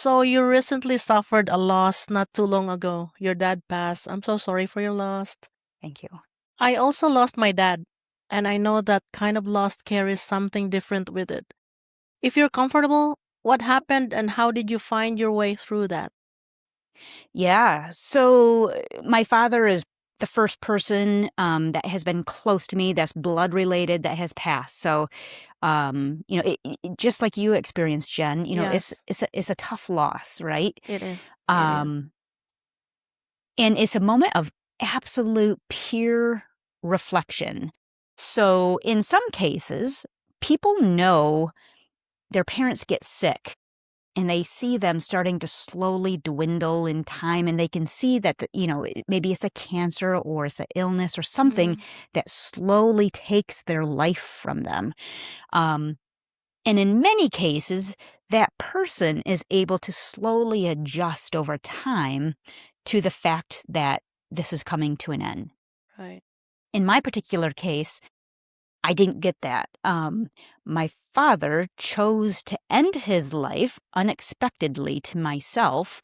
So you recently suffered a loss not too long ago. Your dad passed. I'm so sorry for your loss. Thank you. I also lost my dad, and I know that kind of loss carries something different with it. If you're comfortable, what happened and how did you find your way through that? Yeah. So my father is the first person that has been close to me, that's blood related, that has passed. So, just like you experienced, Jen, Yes, it's a tough loss, right? it is. It is. Um, and it's a moment of absolute pure reflection. So in some cases, people know their parents get sick and they see them starting to slowly dwindle in time, and they can see that maybe it's a cancer or it's an illness or something Mm, that slowly takes their life from them. um, and in many cases that person is able to slowly adjust over time to the fact that this is coming to an end. right. In my particular case, I didn't get that. My father chose to end his life unexpectedly to myself.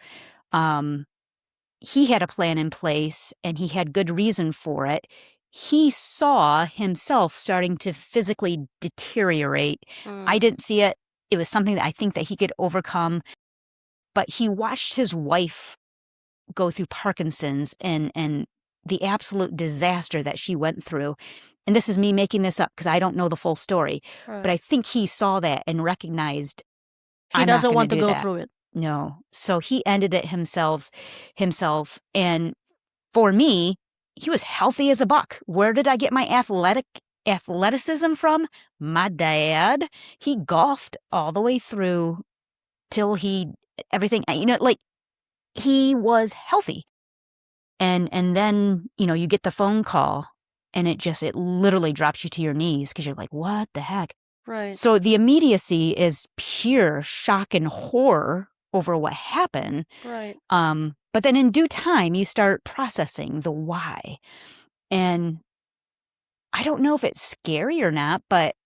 Um, he had a plan in place and he had good reason for it. He saw himself starting to physically deteriorate. I Mm, didn't see it. It was something that I think that he could overcome, but he watched his wife go through Parkinson's and the absolute disaster that she went through. And this is me making this up because I don't know the full story, but right. I think he saw that and recognized, He I'm not doesn't going to want to do go that. through it. No. So he ended it himself. And for me, he was healthy as a buck. Where did I get my athleticism from? My dad. He golfed all the way through till everything, like he was healthy. And then, you get the phone call and it literally drops you to your knees because you're like, what the heck? Right. So the immediacy is pure shock and horror over what happened. Right. But then in due time, you start processing the why. And I don't know if it's scary or not, but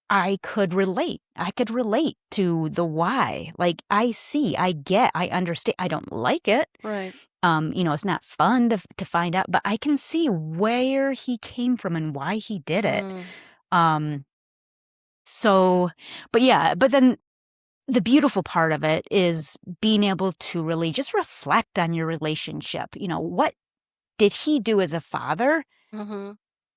I could relate. I could relate to the why. Like, I see, I get, I understand. I don't like it. Right. It's not fun to find out, but I can see where he came from and why he did it. Mm, Um, so, but yeah, but then the beautiful part of it is being able to really just reflect on your relationship. What did he do as a father mm-hmm.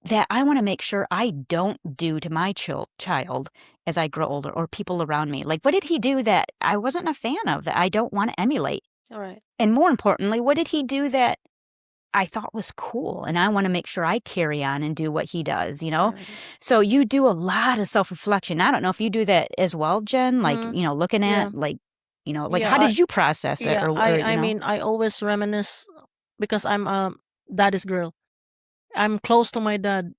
that I want to make sure I don't do to my child as I grow older or people around me? Like, what did he do that I wasn't a fan of, that I don't want to emulate? All right. And more importantly, what did he do that I thought was cool, and I wanna make sure I carry on and do what he does, you know? Right. So you do a lot of self-reflection. I don't know if you do that as well, Jen, like, Mm, looking yeah. at, like, Yeah. how did you process it Yeah. or, I mean, I always reminisce because I'm a daddy's girl. I'm close to my dad,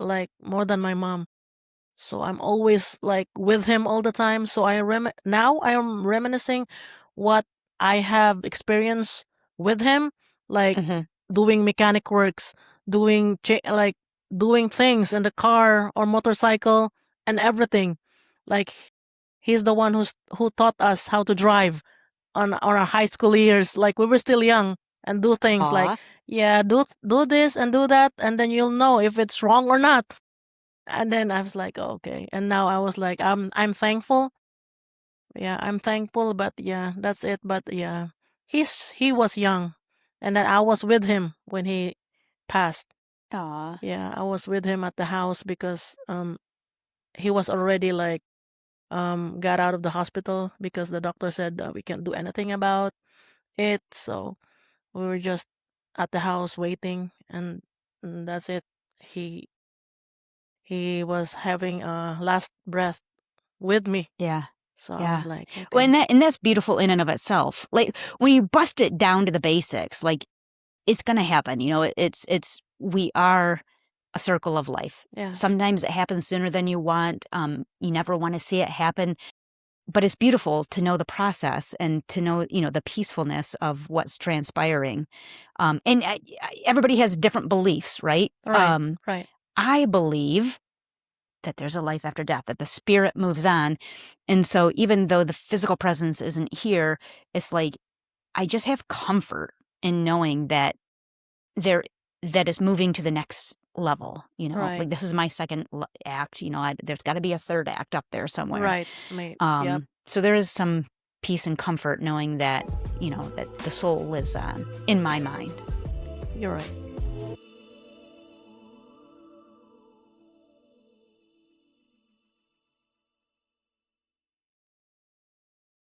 like more than my mom. So I'm always like with him all the time. So now I am reminiscing what I have experienced with him, like Mhm. doing mechanic works, like doing things in the car or motorcycle and everything. Like he's the one who taught us how to drive on our high school years. Like we were still young and do things like Aw. yeah, do this and do that, and then you'll know if it's wrong or not. And then I was like, "Oh, okay." And now I was like, I'm thankful. Yeah, I'm thankful, but yeah, that's it. But yeah, he was young, and then I was with him when he passed. Aw. Yeah, I was with him at the house because he was already like got out of the hospital because the doctor said we can't do anything about it. So we were just at the house waiting, and that's it. He he was having a last breath with me. Yeah. So I was Yeah. like, Well, okay. and that's beautiful in and of itself. Like, when you bust it down to the basics, like, it's gonna happen, we are a circle of life. Yes. Sometimes it happens sooner than you want, you never wanna see it happen. But it's beautiful to know the process and to know, the peacefulness of what's transpiring. And everybody has different beliefs, right? Right. Right. I believe that there's a life after death, that the spirit moves on. And so even though the physical presence isn't here, it's like I just have comfort in knowing that that is moving to the next level, Right. like this is my second act, there's got to be a third act up there somewhere. Right. Yep. So there is some peace and comfort knowing that, that the soul lives on in my mind. You're right.